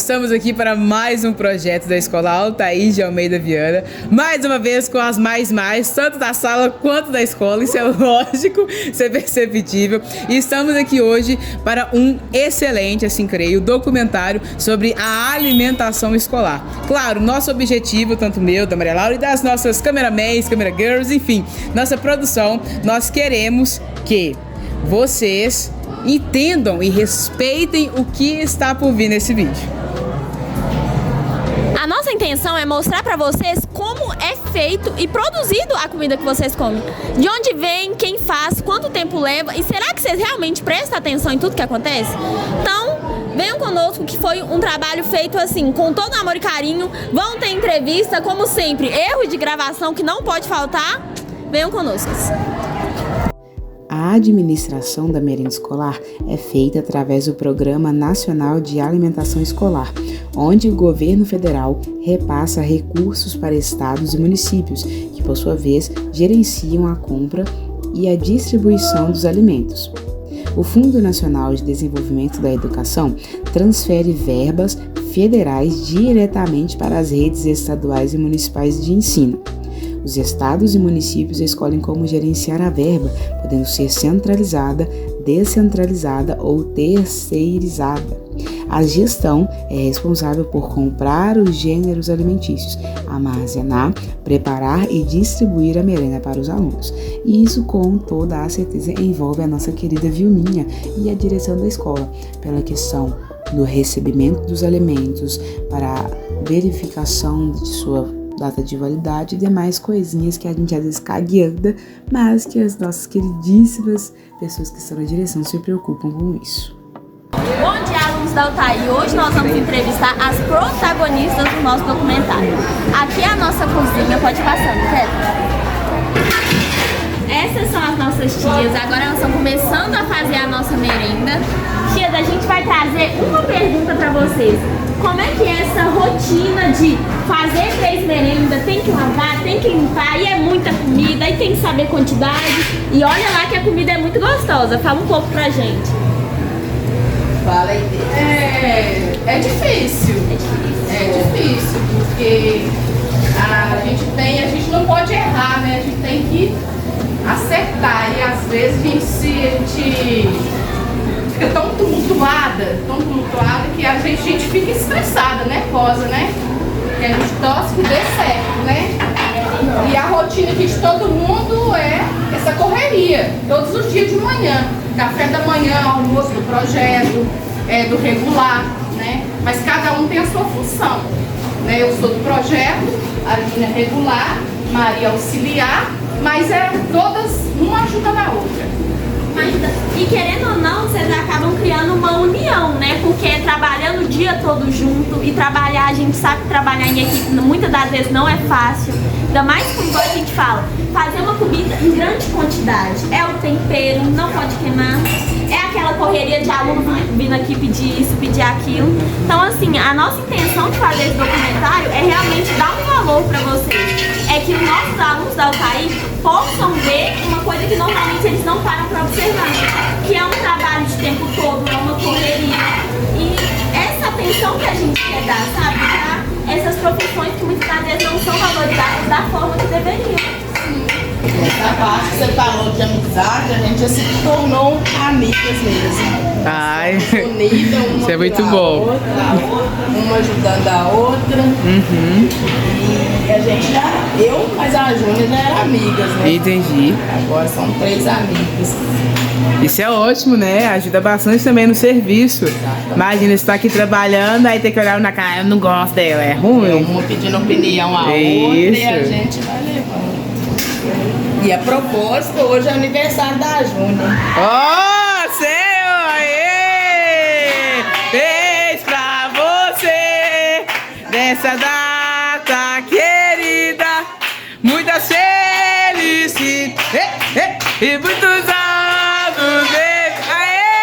estamos aqui para mais um projeto da Escola Altair de Almeida Viana, mais uma vez com as mais, tanto da sala quanto da escola, isso é lógico, isso é perceptível, e estamos aqui hoje para um excelente, assim creio, documentário sobre a alimentação escolar. Claro, nosso objetivo, tanto meu, da Maria Laura e das nossas cameramans, camera girls, enfim, nossa produção, nós queremos que vocês entendam e respeitem o que está por vir nesse vídeo. A nossa intenção é mostrar para vocês como é feito e produzido a comida que vocês comem. De onde vem, quem faz, quanto tempo leva e será que vocês realmente prestam atenção em tudo que acontece? Então, venham conosco que foi um trabalho feito assim, com todo amor e carinho. Vão ter entrevista, como sempre, erro de gravação que não pode faltar. Venham conosco. A administração da merenda escolar é feita através do Programa Nacional de Alimentação Escolar, onde o governo federal repassa recursos para estados e municípios, que por sua vez gerenciam a compra e a distribuição dos alimentos. O Fundo Nacional de Desenvolvimento da Educação transfere verbas federais diretamente para as redes estaduais e municipais de ensino. Os estados e municípios escolhem como gerenciar a verba, podendo ser centralizada, descentralizada ou terceirizada. A gestão é responsável por comprar os gêneros alimentícios, armazenar, preparar e distribuir a merenda para os alunos. E isso, com toda a certeza, envolve a nossa querida Vilminha e a direção da escola, pela questão do recebimento dos alimentos, para a verificação de sua data de validade e demais coisinhas que a gente às vezes cagueanda, mas que as nossas queridíssimas pessoas que estão na direção se preocupam com isso. Bom dia, alunos da Altair. Hoje nós vamos entrevistar as protagonistas do nosso documentário. Aqui é a nossa cozinha, pode passar, certo? Essas são as nossas tias, agora elas estão começando a fazer a nossa merenda. Tias, a gente vai trazer uma pergunta para vocês. Como é que é essa rotina de fazer 3 merendas, tem que lavar, tem que limpar, e é muita comida, e tem que saber quantidade, e olha lá que a comida é muito gostosa. Fala um pouco pra gente. Fala aí. É difícil. É difícil, porque a gente não pode errar, né? A gente tem que acertar, e às vezes a gente fica tão tumultuada que a gente fica estressada, nervosa, né? E a gente torce que dê certo, né? E a rotina aqui de todo mundo é essa correria, todos os dias de manhã. Café da manhã, almoço do projeto, do regular, né? Mas cada um tem a sua função, né? Eu sou do projeto, a Aline é regular, Maria auxiliar, mas todas uma ajuda na outra. E querendo ou não, vocês acabam criando uma união, né? Porque trabalhando o dia todo junto e trabalhar, a gente sabe que trabalhar em equipe muitas das vezes não é fácil. Ainda mais como a gente fala, fazer uma comida em grande quantidade. É o tempero, não pode queimar. É aquela correria de aluno vindo aqui pedir isso, pedir aquilo. Então assim, a nossa intenção de fazer esse documentário é realmente dar um valor para vocês. É que os nossos alunos da Altair possam ver uma coisa que normalmente eles não param para observar, que é um trabalho de tempo todo, é uma correria. E essa atenção que a gente quer dar, sabe, para essas profissões que muitas vezes não são valorizadas da forma que deveriam. Essa parte que você falou de amizade, a gente já se tornou amigas mesmo. Ai, Unida, uma isso é muito bom. Outra, uma ajudando a outra. Uhum. E a gente mas a Júnia já era amigas, né? Entendi. Agora são 3 amigas. Isso é ótimo, né? Ajuda bastante também no serviço. Exatamente. Imagina, você tá aqui trabalhando, aí tem que olhar na cara, eu não gosto dela, é ruim. Uma pedindo opinião a outra Isso. e a gente vai levando. E a propósito, hoje é aniversário da Júnia. Ó, seu! Aê! Fez pra você dessa data querida muitas felicidades e muitos anos de... Aê!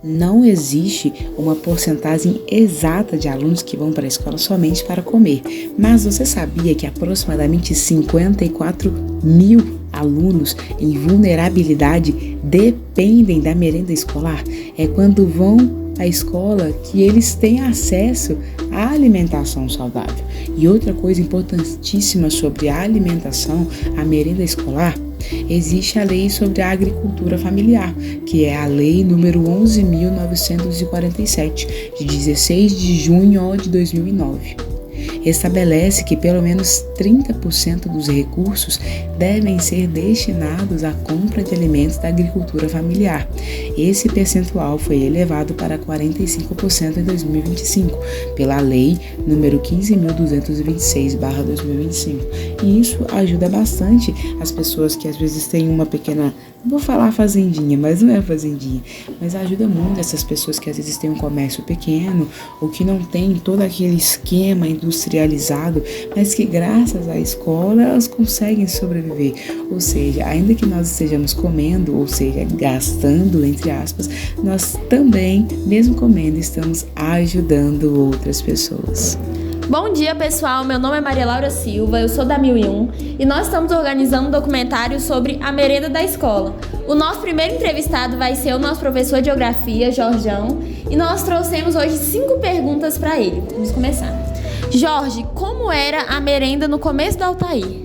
Não existe uma porcentagem exata de alunos que vão para a escola somente para comer, mas você sabia que aproximadamente 54 mil alunos em vulnerabilidade dependem da merenda escolar? É quando vão a escola que eles têm acesso à alimentação saudável. E outra coisa importantíssima sobre a alimentação, a merenda escolar, existe a lei sobre a agricultura familiar, que é a lei número 11.947, de 16 de junho de 2009. Estabelece que pelo menos 30% dos recursos devem ser destinados à compra de alimentos da agricultura familiar. Esse percentual foi elevado para 45% em 2025, pela Lei número 15.226/2025. E isso ajuda bastante as pessoas que às vezes têm uma pequena, não vou falar fazendinha, mas não é fazendinha, mas ajuda muito essas pessoas que às vezes têm um comércio pequeno ou que não tem todo aquele esquema industrializado, mas que graças à escola elas conseguem sobreviver. Ou seja, ainda que nós estejamos comendo, ou seja, gastando, entre aspas, nós também, mesmo comendo, estamos ajudando outras pessoas. Bom dia, pessoal. Meu nome é Maria Laura Silva, eu sou da 1001 e nós estamos organizando um documentário sobre a merenda da escola. O nosso primeiro entrevistado vai ser o nosso professor de Geografia, Jorjão, e nós trouxemos hoje 5 perguntas para ele. Vamos começar. Jorge, como era a merenda no começo da Altair?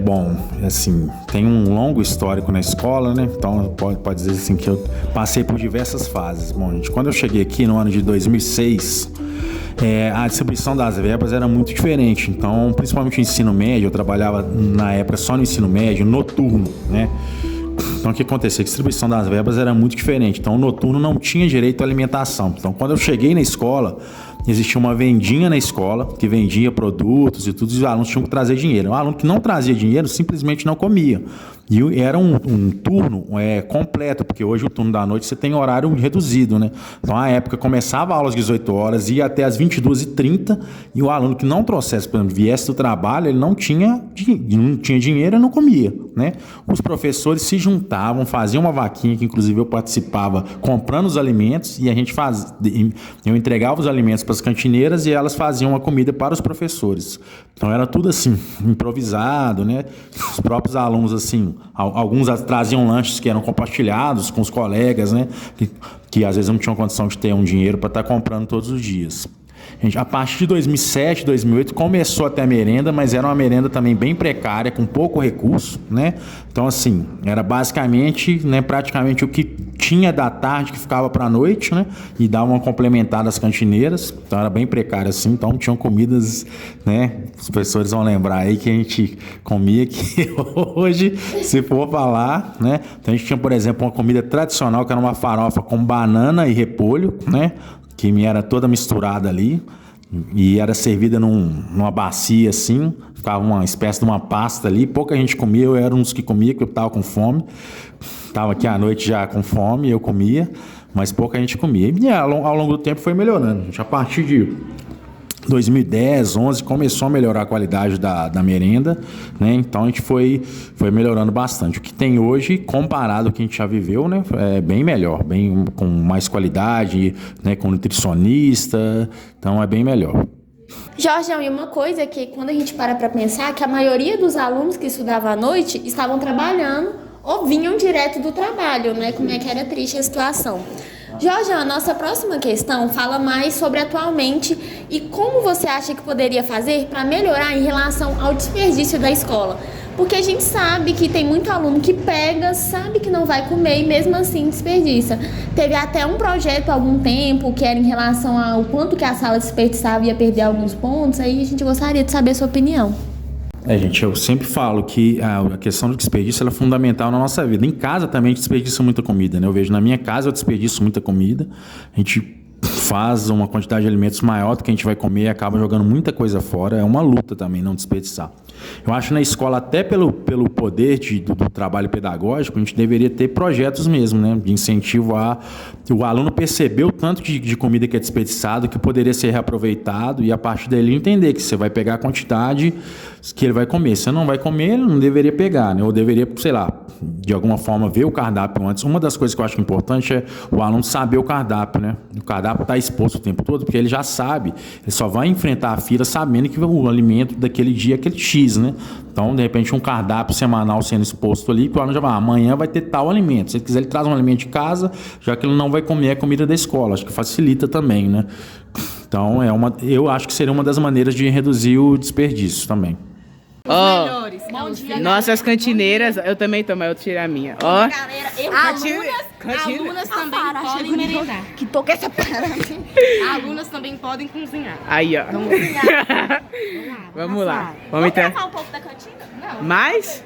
Bom, assim, tem um longo histórico na escola, né? Então pode dizer assim que eu passei por diversas fases. Bom, gente, quando eu cheguei aqui no ano de 2006, a distribuição das verbas era muito diferente. Então, principalmente no ensino médio, eu trabalhava na época só no ensino médio, noturno, né? Então, o que acontecia? A distribuição das verbas era muito diferente. Então, o noturno não tinha direito à alimentação. Então, quando eu cheguei na escola, existia uma vendinha na escola que vendia produtos e tudo, e os alunos tinham que trazer dinheiro. O aluno que não trazia dinheiro simplesmente não comia. E era um turno completo, porque hoje o turno da noite você tem horário reduzido, né? Então, a época começava a aula às 18 horas, ia até às 22h30, e o aluno que não trouxesse, por exemplo, viesse do trabalho, ele não tinha dinheiro e não comia, né? Os professores se juntavam, faziam uma vaquinha, que inclusive eu participava, comprando os alimentos, e eu entregava os alimentos para as cantineiras e elas faziam a comida para os professores. Então, era tudo assim, improvisado, né? Os próprios alunos, assim, alguns traziam lanches que eram compartilhados com os colegas, né? Que às vezes não tinham condição de ter um dinheiro para estar comprando todos os dias. Gente, a partir de 2007, 2008 começou a ter a merenda, mas era uma merenda também bem precária, com pouco recurso, né? Então, assim, era basicamente, né, praticamente o que tinha da tarde que ficava para a noite, né? E dava uma complementada às cantineiras. Então, era bem precário assim. Então, tinham comidas, né? Os professores vão lembrar aí que a gente comia que hoje, se for falar, né? Então, a gente tinha, por exemplo, uma comida tradicional que era uma farofa com banana e repolho, né? Que era toda misturada ali e era servida numa bacia assim, ficava uma espécie de uma pasta ali, pouca gente comia, eu era um dos que comia, porque eu estava com fome, estava aqui à noite já com fome, eu comia, mas pouca gente comia. E ao longo do tempo foi melhorando, a partir de 2010, 11 começou a melhorar a qualidade da merenda, né? Então a gente foi melhorando bastante. O que tem hoje, comparado ao que a gente já viveu, né? É bem melhor, bem com mais qualidade, né? Com nutricionista, então é bem melhor. Jorge, e uma coisa que quando a gente para pensar, que a maioria dos alunos que estudavam à noite estavam trabalhando ou vinham direto do trabalho, né? Como é que era triste a situação. Jorge, a nossa próxima questão fala mais sobre atualmente e como você acha que poderia fazer para melhorar em relação ao desperdício da escola. Porque a gente sabe que tem muito aluno que pega, sabe que não vai comer e mesmo assim desperdiça. Teve até um projeto há algum tempo que era em relação ao quanto que a sala desperdiçava e ia perder alguns pontos. Aí a gente gostaria de saber a sua opinião. Gente, eu sempre falo que a questão do desperdício ela é fundamental na nossa vida. Em casa também a gente desperdiça muita comida, né? Eu vejo na minha casa eu desperdiço muita comida. A gente faz uma quantidade de alimentos maior do que a gente vai comer e acaba jogando muita coisa fora. É uma luta também não desperdiçar. Eu acho que na escola, até pelo poder do trabalho pedagógico, a gente deveria ter projetos mesmo, né? De incentivo o aluno perceber o tanto de comida que é desperdiçado, que poderia ser reaproveitado e a partir dele entender que você vai pegar a quantidade que ele vai comer. Se você não vai comer, ele não deveria pegar, né? Ou deveria, sei lá, de alguma forma ver o cardápio antes. Uma das coisas que eu acho importante é o aluno saber o cardápio, né? O cardápio está exposto o tempo todo, porque ele já sabe, ele só vai enfrentar a fila sabendo que o alimento daquele dia é aquele X, né? Então, de repente, um cardápio semanal sendo exposto ali, que o aluno já vai, amanhã vai ter tal alimento. Se ele quiser, ele traz um alimento de casa, já que ele não vai comer a comida da escola. Acho que facilita também, né? Então, eu acho que seria uma das maneiras de reduzir o desperdício também. Nossas cantineiras, eu também tomo, eu tirei a minha. Alunas também podem merendar. Que toca essa parada. Alunas também podem cozinhar. Aí, ó. Vamos lá. Vamos então. Gravar um pouco da cantina? Não. Mais?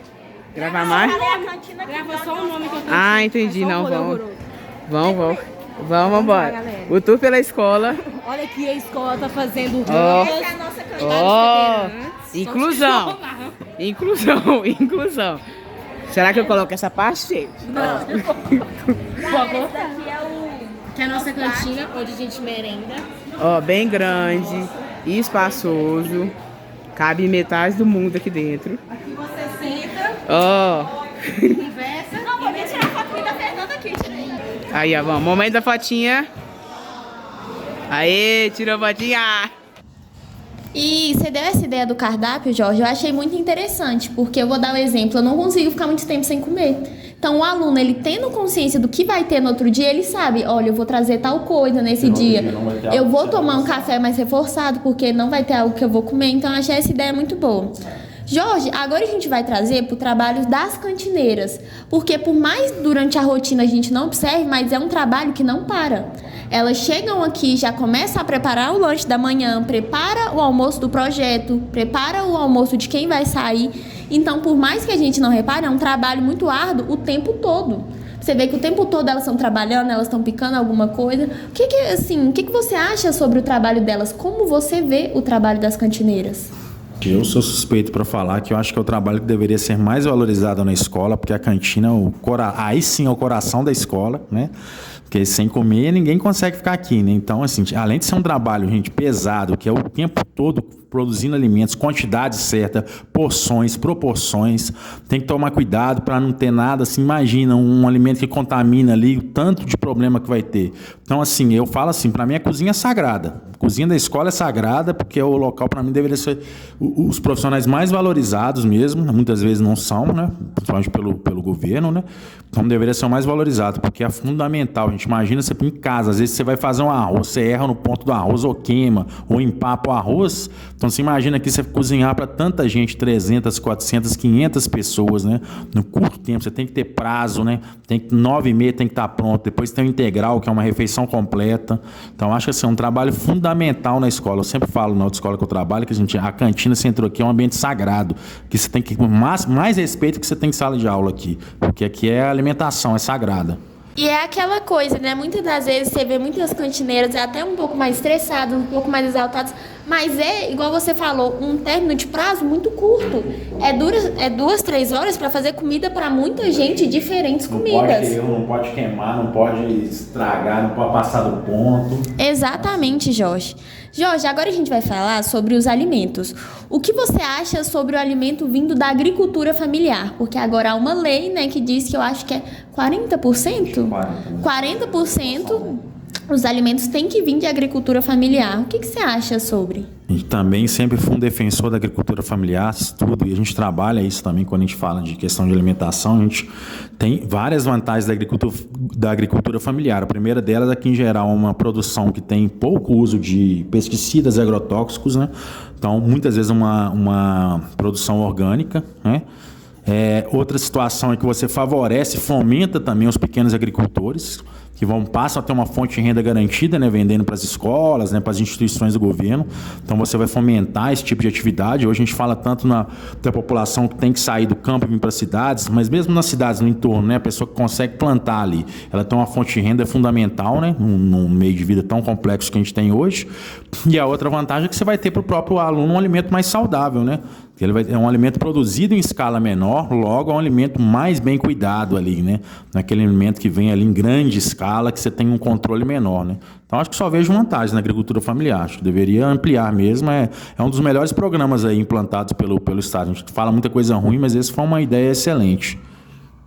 Gravar mais? Grava só o nome que eu tô. Ah, entendi. Não, vamos. Vamos embora. O tour pela escola. Olha aqui, a escola tá fazendo Essa é a nossa cantina. Inclusão. Será que eu coloco essa parte, gente? Não. Esse daqui é o... que é a nossa cantina, onde a gente merenda. Ó, bem grande, espaçoso. Cabe metade do mundo aqui dentro. Aqui você senta, Ó. conversa. Não, vou me tirar a foto da Fernanda aqui, tirei. Aí, ó, vamos. Momento da fotinha. Aê, tirou a fotinha. E você deu essa ideia do cardápio, Jorge, eu achei muito interessante, porque eu vou dar um exemplo, eu não consigo ficar muito tempo sem comer. Então o aluno, ele tendo consciência do que vai ter no outro dia, ele sabe, olha, eu vou trazer tal coisa nesse dia, eu vou tomar um café mais reforçado, porque não vai ter algo que eu vou comer, então eu achei essa ideia muito boa. Jorge, agora a gente vai trazer para o trabalho das cantineiras, porque por mais durante a rotina a gente não observe, mas é um trabalho que não para. Elas chegam aqui, já começam a preparar o lanche da manhã, prepara o almoço do projeto, prepara o almoço de quem vai sair. Então, por mais que a gente não repare, é um trabalho muito árduo o tempo todo. Você vê que o tempo todo elas estão trabalhando, elas estão picando alguma coisa. O que você acha sobre o trabalho delas? Como você vê o trabalho das cantineiras? Eu sou suspeito para falar que eu acho que é o trabalho que deveria ser mais valorizado na escola, porque a cantina, aí sim é o coração da escola, né? Porque sem comer ninguém consegue ficar aqui, né? Então, assim, além de ser um trabalho, gente, pesado, que é o tempo todo produzindo alimentos, quantidade certa, porções, proporções, tem que tomar cuidado para não ter nada, assim, imagina um alimento que contamina ali, o tanto de problema que vai ter. Então, assim, eu falo assim, para mim a cozinha é sagrada. A cozinha da escola é sagrada, porque o local, para mim, deveria ser os profissionais mais valorizados mesmo, muitas vezes não são, né? Principalmente pelo governo, né? Então, deveria ser o mais valorizado, porque é fundamental. A gente imagina você em casa, às vezes você vai fazer um arroz, você erra no ponto do arroz, ou queima, ou empapa o arroz. Então, você imagina aqui você cozinhar para tanta gente, 300, 400, 500 pessoas, né? No curto tempo, você tem que ter prazo, né? 9h30 tem que estar pronto. Depois tem o integral, que é uma refeição completa. Então, acho que assim, é um trabalho fundamental na escola. Eu sempre falo na outra escola que eu trabalho, que a cantina, você entrou aqui, é um ambiente sagrado. Que você tem que ter mais respeito que você tem em sala de aula aqui. Porque aqui é a alimentação, é sagrada. E é aquela coisa, né? Muitas das vezes você vê muitas cantineiras até um pouco mais estressadas, um pouco mais exaltadas, mas é, igual você falou, um término de prazo muito curto. É 2, 3 horas para fazer comida para muita gente, diferentes comidas. Não pode queimar, não pode estragar, não pode passar do ponto. Exatamente, Jorge. Jorge, agora a gente vai falar sobre os alimentos. O que você acha sobre o alimento vindo da agricultura familiar? Porque agora há uma lei, né, que diz que eu acho que é 40%? 40% os alimentos têm que vir de agricultura familiar. O que você acha sobre? A gente também sempre foi um defensor da agricultura familiar, estudo, e a gente trabalha isso também quando a gente fala de questão de alimentação. A gente tem várias vantagens da agricultura familiar. A primeira delas é que, em geral, é uma produção que tem pouco uso de pesticidas e agrotóxicos, né? Então, muitas vezes uma produção orgânica, né? Outra situação é que você favorece, fomenta também os pequenos agricultores, que passam a ter uma fonte de renda garantida, né, vendendo para as escolas, né, para as instituições do governo. Então você vai fomentar esse tipo de atividade. Hoje a gente fala tanto da população que tem que sair do campo e vir para as cidades, mas mesmo nas cidades no entorno, né, a pessoa que consegue plantar ali, ela tem uma fonte de renda fundamental, né, num meio de vida tão complexo que a gente tem hoje. E a outra vantagem é que você vai ter para o próprio aluno um alimento mais saudável, né? É um alimento produzido em escala menor, logo é um alimento mais bem cuidado ali, né? Naquele alimento que vem ali em grande escala, que você tem um controle menor, né? Então, acho que só vejo vantagem na agricultura familiar. Acho que deveria ampliar mesmo. É um dos melhores programas aí implantados pelo Estado. A gente fala muita coisa ruim, mas esse foi uma ideia excelente.